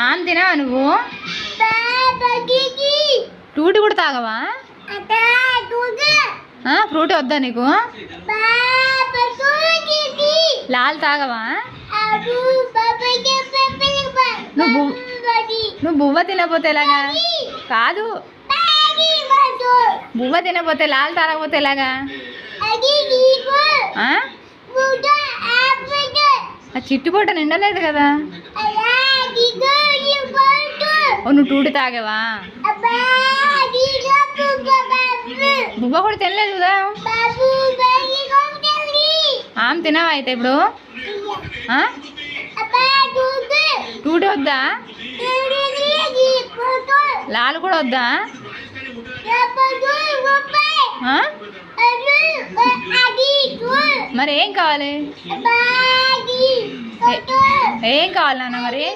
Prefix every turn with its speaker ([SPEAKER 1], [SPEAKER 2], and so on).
[SPEAKER 1] ఆమ్ తినవా నువ్వు? ఫ్రూట్ కూడా తాగవా? ఫ్రూట్ వద్దా నీకు? లాల్ తాగవా? నువ్వు బువ్వ తినపోతే ఎలాగా? కాదు, బువ్వ తినపోతే లాల్ తాగకపోతే ఎలాగా? ఆ చిట్టుపూట నిండలేదు కదా. నువ్వు టూటి తాగావా? బువ్వ కూడా తినలేదు కదా. ఆమె తినవా అయితే ఇప్పుడు? టూటి వద్దా? లాల్ కూడా వద్దా? మరి ఏం కావాలి? ఏం కావాలి నాన్న మరి?